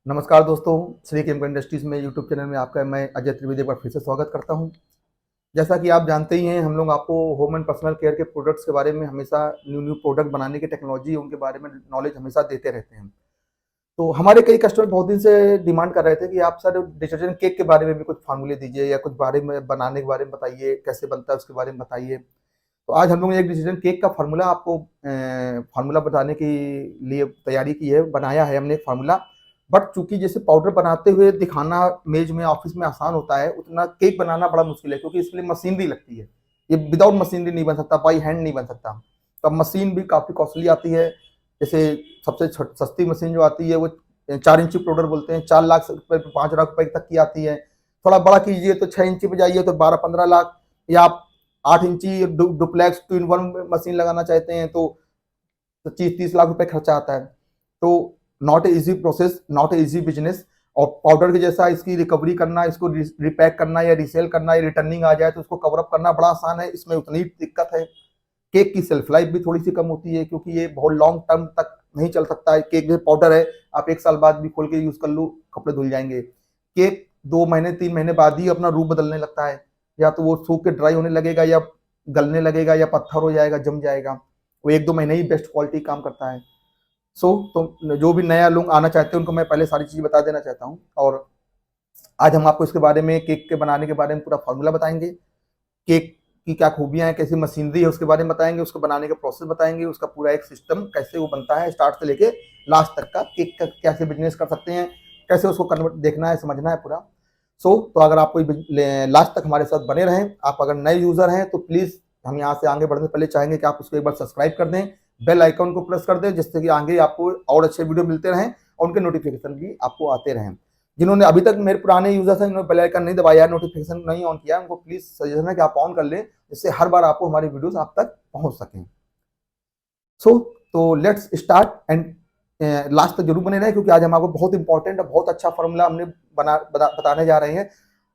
नमस्कार दोस्तों, Shri chemical industries में यूट्यूब चैनल में आपका मैं अजय त्रिवेदी एक बार फिर से स्वागत करता हूं। जैसा कि आप जानते ही हैं, हम लोग आपको होम एंड पर्सनल केयर के प्रोडक्ट्स के बारे में हमेशा न्यू प्रोडक्ट बनाने की टेक्नोलॉजी उनके बारे में नॉलेज हमेशा देते रहते हैं। तो हमारे कई कस्टमर बहुत दिन से डिमांड कर रहे थे कि आप सर डिटर्जेंट केक के बारे में भी कुछ फार्मूले दीजिए या कुछ बारे में बनाने के बारे में बताइए, कैसे बनता है उसके बारे में बताइए। तो आज हम लोग ने एक डिटर्जेंट केक का फार्मूला आपको फार्मूला बताने के लिए तैयारी की है, बनाया है हमने एक फार्मूला। बट चूंकि जैसे पाउडर बनाते हुए दिखाना मेज में ऑफिस में आसान होता है, उतना केक बनाना बड़ा मुश्किल है, क्योंकि इसके लिए मशीनरी लगती है। ये विदाउट मशीनरी नहीं बन सकता, बाई हैंड नहीं बन सकता। तो मशीन भी काफ़ी कॉस्टली आती है। जैसे सबसे सस्ती मशीन जो आती है वो 4 इंची पाउडर बोलते हैं, 4 लाख रुपए 5 लाख रुपए तक की आती है। थोड़ा बड़ा कीजिए तो 6 इंची पे जाइए तो 12-15 लाख, या आप 8 इंची डुप्लेक्स 2-in-1 मशीन लगाना चाहते हैं तो 25-30 लाख रुपए खर्चा आता है। तो not a easy process, not a easy business. और पाउडर के जैसा इसकी रिकवरी करना, इसको रिपैक करना या रिसेल करना या रिटर्निंग आ जाए तो उसको कवर अप करना बड़ा आसान है, इसमें उतनी दिक्कत है। केक की सेल्फ लाइफ भी थोड़ी सी कम होती है, क्योंकि ये बहुत लॉन्ग टर्म तक नहीं चल सकता है। केक जो पाउडर है, आप 1 साल बाद भी खोल के यूज कर लो, कपड़े धुल जाएंगे। केक 2 महीने 3 महीने बाद ही अपना रूप बदलने लगता है, या तो वो सूख के ड्राई होने लगेगा, या गलने लगेगा, या पत्थर हो जाएगा, जम जाएगा। वो 1-2 महीने ही बेस्ट क्वालिटी काम करता है। तो जो भी नया लोग आना चाहते हैं उनको मैं पहले सारी चीज़ बता देना चाहता हूँ। और आज हम आपको इसके बारे में, केक के बनाने के बारे में पूरा फार्मूला बताएंगे। केक की क्या खूबियां हैं, कैसी मशीनरी है उसके बारे में बताएंगे, उसको बनाने का प्रोसेस बताएंगे, उसका पूरा एक सिस्टम कैसे वो बनता है स्टार्ट से लेके लास्ट तक का, केक का कैसे बिजनेस कर सकते हैं, कैसे उसको कन्वर्ट देखना है, समझना है पूरा। तो अगर आप कोई लास्ट तक हमारे साथ बने रहें, आप अगर नए यूजर हैं तो प्लीज़, हम यहाँ से आगे बढ़ने से पहले चाहेंगे कि आप उसको एक बार सब्सक्राइब कर दें, बेल आइकन को प्रेस कर दें, जिससे कि आगे आपको और अच्छे वीडियो मिलते रहें और उनके नोटिफिकेशन भी आपको आते रहें। जिन्होंने अभी तक मेरे पुराने यूजर्स हैं, इन्होंने बेल आइकन नहीं दबाया, नोटिफिकेशन नहीं ऑन किया, उनको प्लीज सजेशन है कि आप ऑन कर लें, जिससे हर बार आपको हमारी वीडियोस आप तक पहुंच सकें। तो लेट्स स्टार्ट एंड लास्ट तक जरूर बने रहे, क्योंकि आज हम आपको बहुत इंपॉर्टेंट और बहुत अच्छा फॉर्मूला हमने बताने जा रहे हैं।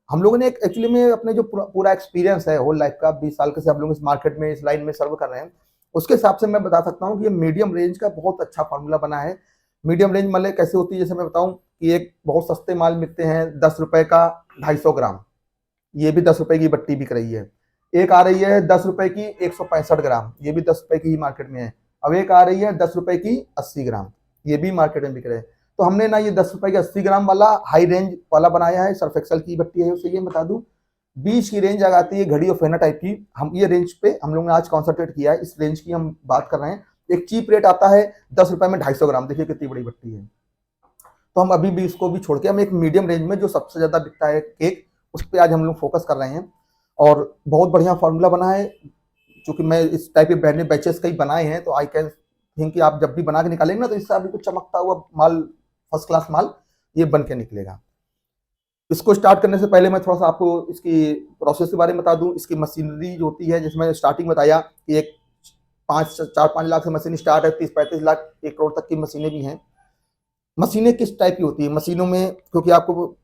हम लोगों ने एक्चुअली में अपने जो पूरा एक्सपीरियंस है होल लाइफ का, 20 साल के से हम लोग इस मार्केट में, इस लाइन में सर्व कर रहे हैं, उसके हिसाब से मैं बता सकता हूँ कि ये मीडियम रेंज का बहुत अच्छा फॉर्मूला बना है। मीडियम रेंज मतलब कैसे होती है, जैसे मैं बताऊं कि एक बहुत सस्ते माल मिलते हैं 10 रुपए का 250 ग्राम, ये भी 10 रुपए की बट्टी बिक रही है। एक आ रही है 10 रुपए की 165 ग्राम, ये भी 10 रुपए की ही मार्केट में है। अब एक आ रही है 10 रुपए की 80 ग्राम, ये भी मार्केट में बिक रहे हैं। तो हमने ना ये 10 रुपए के 80 ग्राम वाला हाई रेंज वाला बनाया है, सर्फ एक्सल की बट्टी है, उसे ये बता दूं। बीच की रेंज आ जाती है घड़ी और फेना टाइप की, हम ये रेंज पे हम लोग ने आज कॉन्सेंट्रेट किया है, इस रेंज की हम बात कर रहे हैं। एक चीप रेट आता है 10 रुपए में 250 ग्राम, देखिए कितनी बड़ी बट्टी है। तो हम अभी भी इसको भी छोड़ के हम एक मीडियम रेंज में जो सबसे ज्यादा बिकता है केक, उस पर आज हम लोग फोकस कर रहे हैं। और बहुत बढ़िया फॉर्मूला बना है, क्योंकि मैं इस टाइप के ब्रांडेड बैचेस कई बनाए हैं, तो आई कैन थिंक कि आप जब भी बना के निकालेंगे ना, तो इससे अभी कुछ चमकता हुआ माल, फर्स्ट क्लास माल ये बन के निकलेगा। इसको स्टार्ट करने से पहले मैं थोड़ा सा आपको इसकी प्रोसेस के बारे में बता दूं। इसकी मशीनरी जो होती है, जिसमें स्टार्टिंग बताया कि एक 4-5 लाख से मशीन स्टार्ट है, 30-35 लाख 1 करोड़ तक की मशीनें भी हैं। मशीनें किस टाइप की होती है मशीनों में, क्योंकि आपको,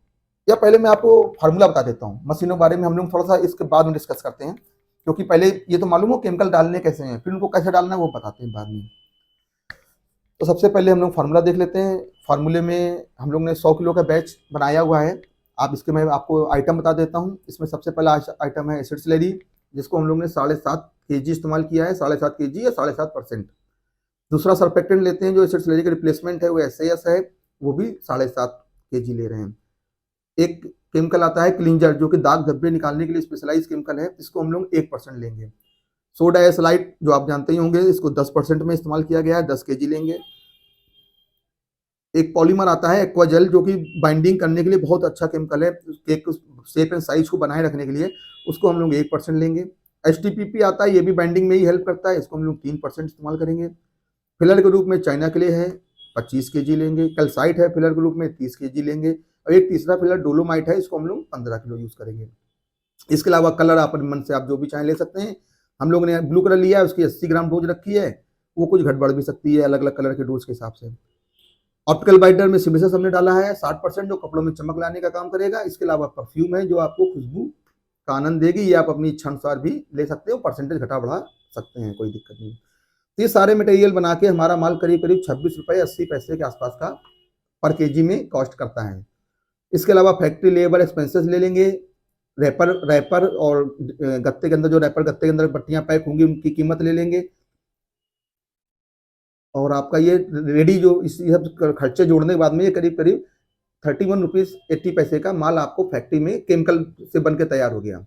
या पहले मैं आपको फार्मूला बता देता हूँ मशीनों के बारे में, हम लोग थोड़ा सा इसके बाद में डिस्कस करते हैं। क्योंकि पहले ये तो मालूम हो केमिकल डालने कैसे हैं, फिर उनको कैसे डालना है वो बताते हैं बाद में। तो सबसे पहले हम लोग फार्मूला देख लेते हैं। फार्मूले में हम लोग ने 100 किलो का बैच बनाया हुआ है। आप इसके, मैं आपको आइटम बता देता हूँ। इसमें सबसे पहला आइटम है एसिड स्लरी, जिसको हम लोग ने 7.5 kg इस्तेमाल किया है, 7.5 kg या 7.5%। दूसरा सरफेक्टेंट लेते हैं जो एसिड स्लरी का रिप्लेसमेंट है, वो SAS है, वो भी 7.5 kg ले रहे हैं। एक केमिकल आता है क्लींजर, जो कि दाग धब्बे निकालने के लिए स्पेशलाइज केमिकल है, इसको हम लोग 1% लेंगे। सोडा एसलाइट जो आप जानते ही होंगे, इसको 10% में इस्तेमाल किया गया है, 10 kg लेंगे। एक पॉलीमर आता है एक्वाजेल, जो कि बाइंडिंग करने के लिए बहुत अच्छा केमिकल है, केक शेप एंड साइज को बनाए रखने के लिए, उसको हम लोग 1% लेंगे। HTPP आता है, ये भी बाइंडिंग में ही हेल्प करता है, इसको हम लोग 3% इस्तेमाल करेंगे। फिलर के रूप में चाइना के लिए है, 25 kg लेंगे। कैल्साइट है फिलर के रूप में, 30 kg लेंगे। और एक तीसरा फिलर डोलोमाइट है, इसको हम लोग 15 किलो यूज करेंगे। इसके अलावा कलर आप मन से आप जो भी चाहे ले सकते हैं। हम लोग ने ब्लू कलर लिया है, उसकी 80 ग्राम डोज रखी है, वो कुछ घट बढ़ भी सकती है अलग अलग कलर के डोज के हिसाब से। ऑप्टिकल बाइंडर में सिबिसस हमने डाला है 60%, जो कपड़ों में चमक लाने का काम करेगा। इसके अलावा परफ्यूम है, जो आपको खुशबू का आनंद देगी, ये आप अपनी इच्छा अनुसार भी ले सकते हो, परसेंटेज घटा बढ़ा सकते हैं, कोई दिक्कत नहीं। तो ये सारे मटेरियल बना के हमारा माल करीब करीब 26 रुपये 80 पैसे के आसपास का पर केजी में कॉस्ट करता है। इसके अलावा फैक्ट्री लेबर एक्सपेंसेस ले लेंगे, रैपर और गत्ते के अंदर जो रैपर गत्ते के अंदर पट्टियां पैक होंगी उनकी कीमत ले लेंगे, और आपका ये रेडी जो इस सब खर्चे जोड़ने के बाद में ये करीब करीब 31 रुपीज़ 80 पैसे का माल आपको फैक्ट्री में केमिकल से बन के तैयार हो गया।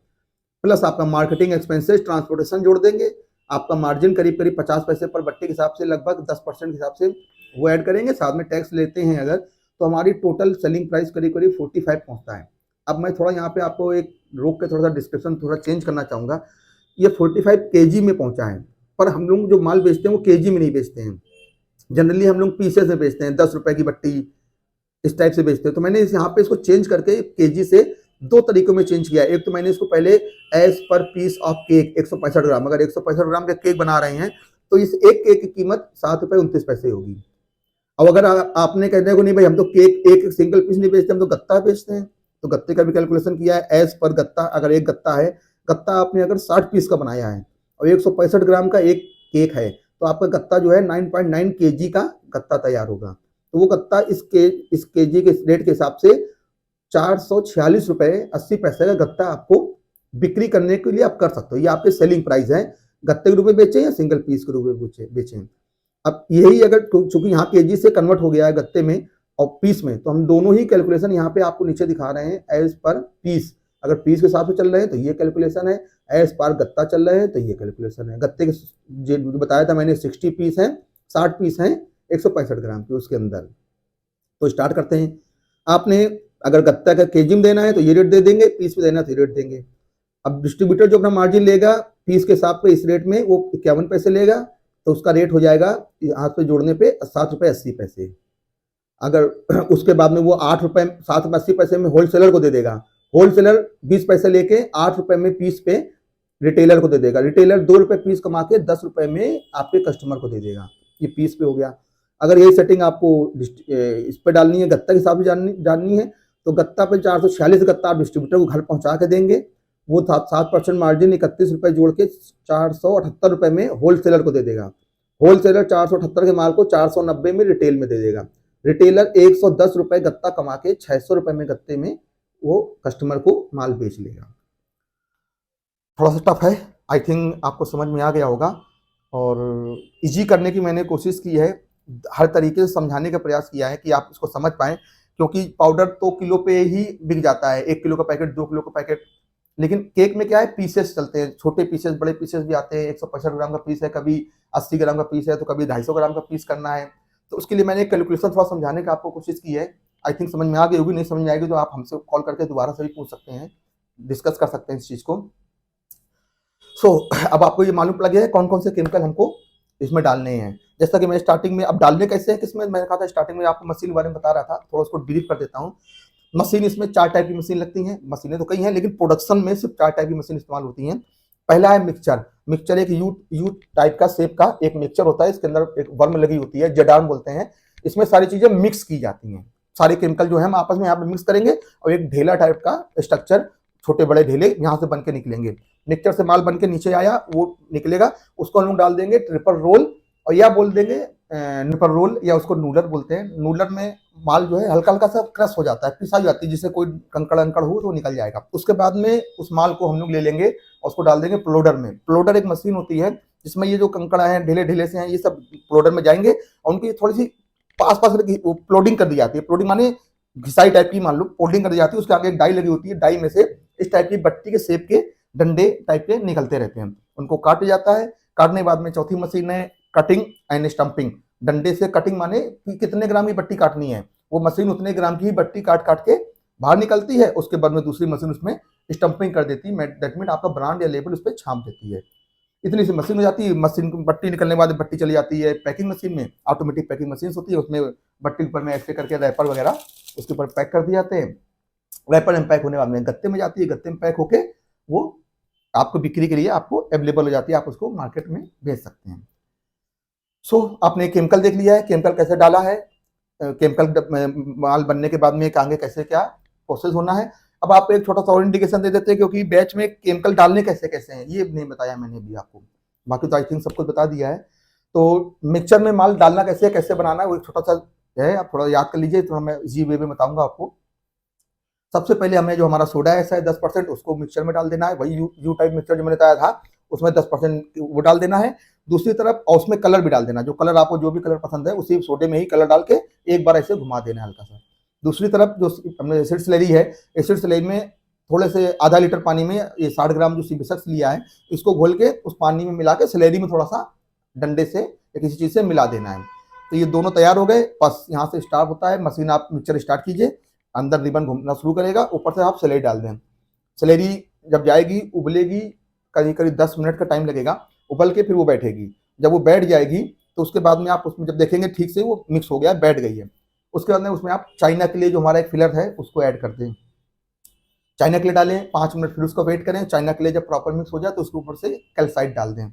प्लस आपका मार्केटिंग एक्सपेंसेस ट्रांसपोर्टेशन जोड़ देंगे, आपका मार्जिन करीब करीब 50 पैसे पर बट्टी के हिसाब से लगभग 10% के हिसाब से वो ऐड करेंगे। साथ में टैक्स लेते हैं अगर, तो हमारी टोटल सेलिंग प्राइस करीब करीब 45 पहुंचता है। अब मैं थोड़ा यहाँ पे आपको एक रोक के थोड़ा सा डिस्क्रिप्शन थोड़ा चेंज करना चाहूँगा। ये 45 केजी में पहुंचा है, पर हम लोग जो माल बेचते हैं वो केजी में नहीं बेचते हैं, जनरली हम लोग पीसेस में बेचते हैं, 10 रुपए की बट्टी इस टाइप से बेचते हैं। तो मैंने यहाँ पे इसको चेंज करके केजी से दो तरीकों में चेंज किया। एक तो मैंने इसको पहले as per piece of cake 165 ग्राम, अगर 165 ग्राम का केक बना रहे हैं तो इस एक केक की कीमत 7 रुपए 29 पैसे होगी। अब अगर आपने कहते हैं नहीं भाई हम तो केक एक सिंगल पीस नहीं बेचते, हम तो गत्ता बेचते हैं, तो गत्ते का भी कैलकुलेशन किया है। एज पर गत्ता, अगर एक गत्ता है, गत्ता आपने अगर 60 पीस का बनाया है और 165 ग्राम का एक केक है, तो आपका गत्ता जो है 9.9 केजी का गत्ता तैयार होगा। तो वो गत्ता इस केजी के रेट के हिसाब से 446 रुपए 80 पैसे का गत्ता आपको बिक्री करने के लिए आप कर सकते हो। ये आपके सेलिंग प्राइस है, गत्ते के रूप में बेचें या सिंगल पीस के रूप में बेचें। अब यही अगर चूंकि यहाँ केजी से कन्वर्ट हो गया है गत्ते में और पीस में, तो हम दोनों ही कैलकुलेशन यहाँ पे आपको नीचे दिखा रहे हैं एज पर पीस। अगर पीस के हिसाब से चल रहे हैं तो ये कैलकुलेशन है, एज पर गत्ता चल रहे हैं तो ये कैलकुलेशन है। गत्ते के जो बताया था मैंने 60 पीस हैं, 60 पीस हैं 165 ग्राम के उसके अंदर। तो स्टार्ट करते हैं। आपने अगर गत्ता का केजी में देना है तो ये रेट दे देंगे, पीस में देना है तो ये रेट देंगे। अब डिस्ट्रीब्यूटर जो अपना मार्जिन लेगा पीस के हिसाब पे इस रेट में वो 51 पैसे लेगा, तो उसका रेट हो जाएगा हाथ पे जोड़ने पे 7 रुपए 80 पैसे। अगर उसके बाद में वो 8 रुपए 7 रुपए 80 पैसे में होलसेलर को दे देगा, होलसेलर 20 पैसे लेके 8 रुपए में पीस पे रिटेलर को दे देगा, रिटेलर 2 रुपए पीस कमा के 10 रुपए में आपके कस्टमर को दे देगा। ये पीस पे हो गया। अगर यही सेटिंग आपको इस पे डालनी है, गत्ता के हिसाब से जाननी है, तो गत्ता पे 446 गत्ता आप डिस्ट्रीब्यूटर को घर पहुंचा के देंगे। वो 7% मार्जिन 31 रुपए जोड़ के 478 रुपए में होलसेलर को दे देगा। होलसेलर 478 के माल को 490 में रिटेल में दे देगा। रिटेलर 110 रुपए गत्ता कमा के 600 रुपए में गत्ते में वो कस्टमर को माल बेच लेगा। थोड़ा सा टफ है, आई थिंक आपको समझ में आ गया होगा, और इजी करने की मैंने कोशिश की है, हर तरीके से समझाने का प्रयास किया है कि आप इसको समझ पाएं, क्योंकि पाउडर तो किलो पे ही बिक जाता है, 1 किलो का पैकेट 2 किलो का पैकेट, लेकिन केक में क्या है पीसेस चलते हैं, छोटे पीसेस बड़े पीसेस भी आते हैं। 165 ग्राम का पीस है, कभी 80 ग्राम का पीस है, तो कभी 250 ग्राम का पीस करना है। तो उसके लिए मैंने कैलकुलेशन थोड़ा समझाने का आपको कोशिश की है। आई थिंक समझ में आ गई होगी, नहीं समझ में आएगी तो आप हमसे कॉल करके दोबारा से भी पूछ सकते हैं, डिस्कस कर सकते हैं इस चीज़ को। अब आपको ये मालूम पड़ गया है कौन कौन से केमिकल हमको इसमें डालने हैं। जैसा कि मैं स्टार्टिंग में, अब डालने कैसे हैं किसमें, मैंने कहा था स्टार्टिंग में आपको मशीन के बारे में बता रहा था, थोड़ा उसको ब्रीफ कर देता हूँ। मशीन, इसमें 4 टाइप की मशीन लगती हैं, मशीनें तो कई हैं लेकिन प्रोडक्शन में सिर्फ 4 टाइप की मशीन इस्तेमाल होती हैं। पहला है मिक्सचर एक यू टाइप का शेप का एक मिक्सचर होता है, इसके अंदर एक वर्म लगी होती है, जेडार्म बोलते हैं। इसमें सारी चीजें मिक्स की जाती हैं, सारे केमिकल जो है हम आपस में यहाँ पे मिक्स करेंगे और एक ढेला टाइप का स्ट्रक्चर, छोटे बड़े ढेले यहाँ से बन के निकलेंगे। मिक्सचर से माल बन के नीचे आया वो निकलेगा, उसको हम लोग डाल देंगे ट्रिपल रोल, और या बोल देंगे निपर रोल, या उसको नूलर बोलते हैं। नूलर में माल जो है हल्का हल्का सा क्रश हो जाता है, पिसा जाती है, जिससे कोई कंकड़ अंकड़ हो तो निकल जाएगा। उसके बाद में उस माल को हम लोग ले लेंगे और उसको डाल देंगे प्लोडर में। प्लोडर एक मशीन होती है जिसमें ये जो कंकड़ हैं ढेले ढेले से हैं ये सब प्लोडर में जाएंगे और उनकी थोड़ी सी पास प्लोडिंग कर दी जाती है। प्लोडिंग माने घिसाई टाइप की, मान लो प्लोडिंग कर दी जाती है। उसके आगे एक डाई लगी होती है, डाई में से इस टाइप की बट्टी के शेप के डंडे टाइप के निकलते रहते हैं, उनको काटा जाता है। काटने के बाद में चौथी मशीन है कटिंग एंड स्टम्पिंग। डंडे से कटिंग माने कि कितने ग्राम की बट्टी काटनी है, वो मशीन उतने ग्राम की बट्टी काट काट के बाहर निकलती है। उसके बाद में दूसरी मशीन उसमें स्टम्पिंग कर देती है, दैट मीन आपका ब्रांड या लेबल उस पर छाप देती है। इतनी सी मशीन हो जाती है। मशीन बट्टी निकलने के बाद बट्टी चली जाती है पैकिंग मशीन में, ऑटोमेटिक पैकिंग मशीन होती है, उसमें बट्टी ऊपर में ऐसे करके रैपर वगैरह उसके ऊपर पैक कर दिए जाते हैं। रैपर में पैक होने के बाद में गत्ते में जाती है, गत्ते में पैक होके वो आपको बिक्री के लिए आपको अवेलेबल हो जाती है, आप उसको मार्केट में बेच सकते हैं। आपने केमिकल देख लिया है, केमिकल कैसे डाला है, केमिकल माल बनने के बाद में आगे कैसे क्या प्रोसेस होना है। अब आप एक छोटा सा और इंडिकेशन दे देते हैं, क्योंकि बैच में केमिकल डालने कैसे कैसे हैं ये नहीं बताया मैंने अभी आपको, बाकी तो आई थिंक सब कुछ बता दिया है। तो मिक्सचर में माल डालना कैसे कैसे बनाना है वो एक छोटा सा है, आप थोड़ा याद कर लीजिए, थोड़ा मैं इजी वे में बताऊंगा आपको। सबसे पहले हमें जो हमारा सोडा ऐसा है 10%, उसको मिक्सचर में डाल देना है, वही यू टाइप मिक्सचर जो मैंने बताया था उसमें 10% वो डाल देना है। दूसरी तरफ और उसमें कलर भी डाल देना, जो कलर आपको जो भी कलर पसंद है उसी सोडे में ही कलर डाल के एक बार ऐसे घुमा देना है हल्का सा। दूसरी तरफ जो हमने एसिड स्लरी है, एसिड स्लरी में थोड़े से आधा लीटर पानी में ये 60 ग्राम जो सिबिसक्स लिया है इसको घोल के उस पानी में मिला के स्लरी में थोड़ा सा डंडे से या किसी चीज़ से मिला देना है। तो ये दोनों तैयार हो गए। बस यहाँ से स्टार्ट होता है मशीन, आप मिक्सचर स्टार्ट कीजिए, अंदर रिबन घूमना शुरू करेगा, ऊपर से आप स्लरी डाल दें। स्लरी जब जाएगी उबलेगी, करीब करीब 10 मिनट का टाइम लगेगा, उबल के फिर वो बैठेगी। जब वो बैठ जाएगी तो उसके बाद में आप उसमें जब देखेंगे ठीक से वो मिक्स हो गया, बैठ गई है, उसके बाद में उसमें आप चाइना के लिए जो हमारा एक फिलर है उसको ऐड कर दें। चाइना के लिए डालें 5 मिनट, फिर उसको वेट करें। चाइना के लिए जब प्रॉपर मिक्स हो जाए तो उसके ऊपर से कैल्साइट डाल दें।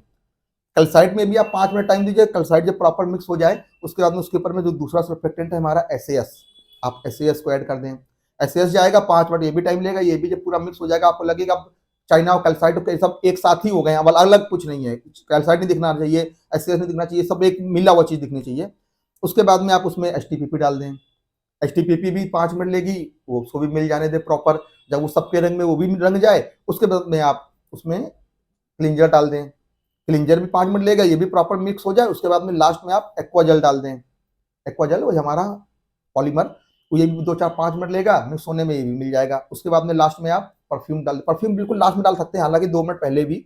कैल्साइट में भी आप 5 मिनट टाइम दीजिए। कैल्साइट जब प्रॉपर मिक्स हो जाए उसके बाद में उसके ऊपर में जो दूसरा सर्फेक्टेंट है हमारा एसएएस, आप एसएएस को ऐड कर दें। एसएएस जाएगा 5 मिनट, ये भी टाइम लेगा। ये भी जब पूरा मिक्स हो जाएगा आपको लगेगा अब चाइना और कैल्साइट सब एक साथ ही हो गए हैं, अब अलग कुछ नहीं है। कैल्साइट नहीं दिखना चाहिए, एसएएस नहीं दिखना चाहिए, सब एक मिला हुआ चीज़ दिखनी चाहिए। उसके बाद में आप उसमें एचटीपीपी डाल दें। एचटीपीपी भी 5 मिनट लेगी, वो उसको भी मिल जाने दें प्रॉपर। जब वो सबके रंग में वो भी रंग जाए उसके बाद में आप उसमें क्लिंजर डाल दें। क्लिंजर भी 5 मिनट लेगा, ये भी प्रॉपर मिक्स हो जाए। उसके बाद में लास्ट में आप एक्वा जल डाल दें। एक्वा जल वो हमारा पॉलीमर, ये भी 2-4-5 मिनट लेगा, मिक्स होने में ये भी मिल जाएगा। उसके बाद में लास्ट में आप परफ्यूम डाल, परफ्यूम बिल्कुल लास्ट में डाल सकते हैं, हालांकि 2 मिनट पहले भी।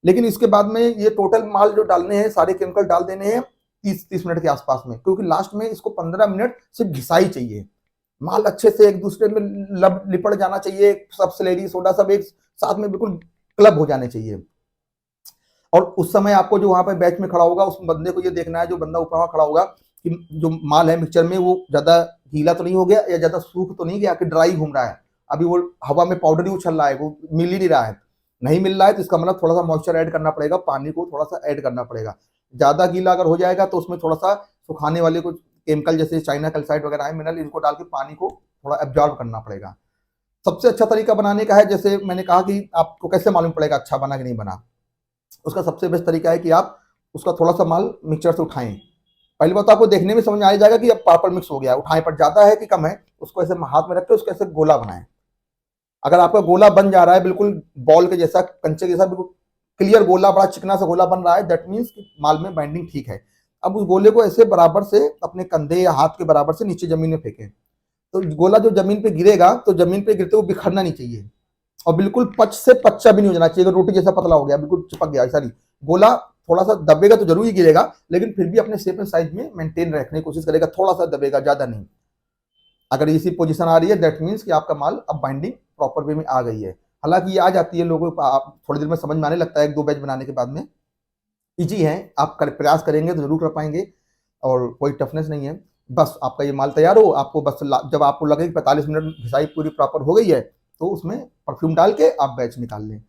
लेकिन इसके बाद में ये टोटल माल जो डालने हैं सारे केमिकल डाल देने हैं 30 मिनट के आसपास में, क्योंकि लास्ट में इसको 15 मिनट सिर्फ घिसाई चाहिए। माल अच्छे से एक दूसरे में लिपट जाना चाहिए, सब स्लेरी सोडा सब एक साथ में बिल्कुल क्लब हो जाने चाहिए। और उस समय आपको जो वहां पर बैच में खड़ा होगा उस बंदे को ये देखना है, जो बंदा ऊपर खड़ा होगा, कि जो माल है मिक्सचर में वो ज्यादा गीला तो नहीं हो गया या ज्यादा सूख तो नहीं गया कि ड्राई घूम रहा है। अभी वो हवा में पाउडर ही उछल रहा है, वो मिल ही नहीं रहा है। नहीं मिल रहा है तो इसका मतलब थोड़ा सा मॉइस्चर ऐड करना पड़ेगा, पानी को थोड़ा सा ऐड करना पड़ेगा। ज्यादा गीला अगर हो जाएगा तो उसमें थोड़ा सा सुखाने वाले कुछ केमिकल जैसे चाइना कैल्साइट वगैरह है, मिनरल, इनको डाल के पानी को थोड़ा एब्जॉर्ब करना पड़ेगा। सबसे अच्छा तरीका बनाने का है, जैसे मैंने कहा कि आपको कैसे मालूम पड़ेगा अच्छा बना कि नहीं बना, उसका सबसे बेस्ट तरीका है कि आप उसका थोड़ा सा माल मिक्सचर से उठाएं। पहली बात तो आपको देखने में समझ में आ जाएगा कि अब प्रॉपर मिक्स हो गया है। उठाएं, पर ज्यादा है कि कम है उसको ऐसे हाथ में रख के उसको ऐसे गोला बनाएं। अगर आपका गोला बन जा रहा है बिल्कुल बॉल के जैसा, कंचे के जैसा, बिल्कुल क्लियर गोला, बड़ा चिकना सा गोला बन रहा है, दैट मीन्स माल में बाइंडिंग ठीक है। अब उस गोले को ऐसे बराबर से अपने कंधे या हाथ के बराबर से नीचे जमीन में फेंकें। तो गोला जो जमीन पे गिरेगा तो जमीन पे गिरते हुए बिखरना नहीं चाहिए, और बिल्कुल पच से पच्चा भी नहीं हो जाना चाहिए। रोटी जैसा पतला हो गया, बिल्कुल चिपक गया ऐसा नहीं। गोला थोड़ा सा दबेगा तो जरूर ही गिरेगा, लेकिन फिर भी अपने शेप एंड साइज में मेंटेन रखने की कोशिश करेगा, थोड़ा सा दबेगा, ज्यादा नहीं। अगर इसी पोजीशन आ रही है दैट मीन्स कि आपका माल अब बाइंडिंग प्रॉपर वे में आ गई है। हालांकि ये आ जाती है लोगों को, आप थोड़ी देर में समझ में आने लगता है, 1-2 बैच बनाने के बाद में इजी है। आप प्रयास करेंगे तो जरूर कर पाएंगे, और कोई टफनेस नहीं है। बस आपका ये माल तैयार हो, आपको बस जब आपको लगे कि 45 मिनट घिसाई पूरी प्रॉपर हो गई है तो उसमें परफ्यूम डाल के आप बैच निकाल लें।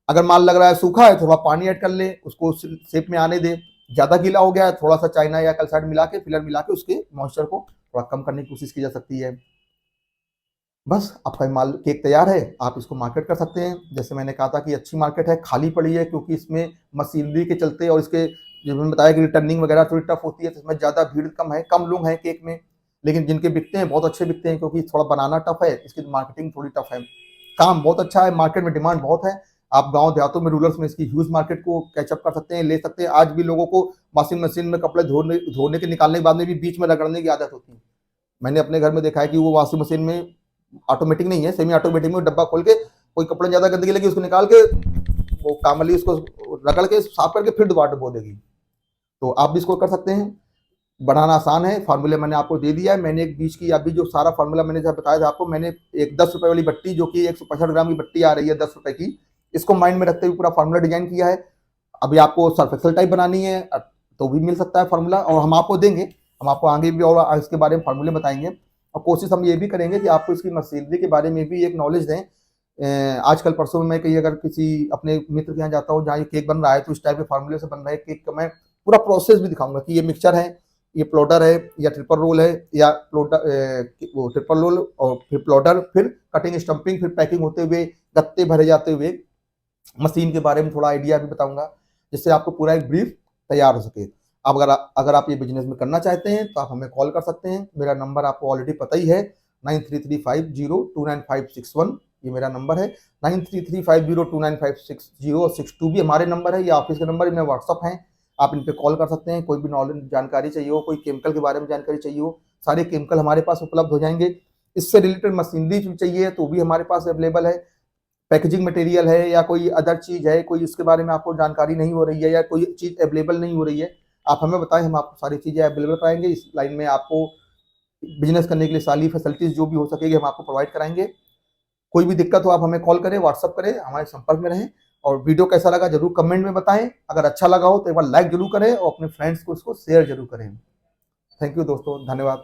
अगर माल लग रहा है सूखा है, थोड़ा पानी ऐड कर ले, उसको शेप में आने दे। ज्यादा गीला हो गया है, थोड़ा सा चाइना या कैल्साइट मिला के, फिलर मिला के उसके मॉइस्चर को थोड़ा कम करने की कोशिश की जा सकती है। बस आपका माल केक तैयार है, आप इसको मार्केट कर सकते हैं। जैसे मैंने कहा था कि अच्छी मार्केट है, खाली पड़ी है, क्योंकि इसमें मशीनरी के चलते और इसके जो मैंने बताया कि रिटर्निंग वगैरह थोड़ी टफ होती है, तो इसमें ज़्यादा भीड़ कम है, कम लोग हैं केक में। लेकिन जिनके बिकते हैं बहुत अच्छे बिकते हैं, क्योंकि थोड़ा बनाना टफ है, इसकी मार्केटिंग थोड़ी टफ है। काम बहुत अच्छा है, मार्केट में डिमांड बहुत है। आप गांव देहातों में, रूरल्स में इसकी ह्यूज मार्केट को कैचअप कर सकते हैं, ले सकते हैं। आज भी लोगों को वॉशिंग मशीन में कपड़े धोने के निकालने के बाद में भी बीच में रगड़ने की आदत होती है। मैंने अपने घर में देखा है कि वो वॉशिंग मशीन में ऑटोमेटिक नहीं है, सेमी ऑटोमेटिक में डब्बा खोल के कोई कपड़े ज्यादा गंदगी लगी उसको निकाल के वो कामली उसको रगड़ के साफ करके फिर दोबारा डुबो देगी। तो आप भी इसको कर सकते हैं, बनाना आसान है। फार्मूले मैंने आपको दे दिया है। मैंने एक बीच की अभी जो सारा फार्मूला मैंने जब बताया था आपको, मैंने एक 10 रुपए वाली बट्टी, जो कि 165 ग्राम की बट्टी आ रही है 10 रुपए की, इसको माइंड में रखते हुए पूरा फार्मूला डिजाइन किया है। अभी आपको सर्फ एक्सेल टाइप बनानी है तो भी मिल सकता है फार्मूला, और हम आपको देंगे, हम आपको आगे भी और इसके बारे में फार्मूले बताएंगे। और कोशिश हम ये भी करेंगे कि आपको इसकी मशीनरी के बारे में भी एक नॉलेज दें। आजकल परसों में कहीं अगर किसी अपने मित्र के यहाँ जाता हूँ जहाँ ये केक बन रहा है, तो इस टाइप के फार्मूले से बन रहा है केक का मैं पूरा प्रोसेस भी दिखाऊंगा कि ये मिक्सचर है, ये प्लोटर है, या ट्रिपल रोल है, या प्लोटर वो ट्रिपल रोल और फिर प्लोटर, फिर कटिंग स्टम्पिंग, फिर पैकिंग होते हुए, गत्ते भरे जाते हुए, मशीन के बारे में थोड़ा आइडिया भी बताऊंगा, जिससे आपको पूरा एक ब्रीफ तैयार हो सके। अगर आप ये बिजनेस में करना चाहते हैं तो आप हमें कॉल कर सकते हैं। मेरा नंबर आपको ऑलरेडी पता ही है, 9335029561 ये मेरा नंबर है। 9335029560 भी हमारे नंबर है, ये ऑफिस के नंबर है, मेरा व्हाट्सअप है। आप इन पे कॉल कर सकते हैं, कोई भी नॉलेज जानकारी चाहिए हो, कोई केमिकल के बारे में जानकारी चाहिए हो, सारे केमिकल हमारे पास उपलब्ध हो जाएंगे। इससे रिलेटेड मशीनरी चाहिए तो भी हमारे पास अवेलेबल है। पैकेजिंग मटेरियल है या कोई अदर चीज़ है, कोई उसके बारे में आपको जानकारी नहीं हो रही है या कोई चीज़ अवेलेबल नहीं हो रही है, आप हमें बताएं, हम आपको सारी चीज़ें अवेलेबल कराएंगे। इस लाइन में आपको बिजनेस करने के लिए सारी फैसिलिटीज़ जो भी हो सकेगी हम आपको प्रोवाइड कराएंगे। कोई भी दिक्कत हो आप हमें कॉल करें, व्हाट्सअप करें, हमारे संपर्क में रहें। और वीडियो कैसा लगा जरूर कमेंट में बताएं। अगर अच्छा लगा हो तो एक बार लाइक जरूर करें और अपने फ्रेंड्स को उसको शेयर जरूर करें। थैंक यू दोस्तों, धन्यवाद।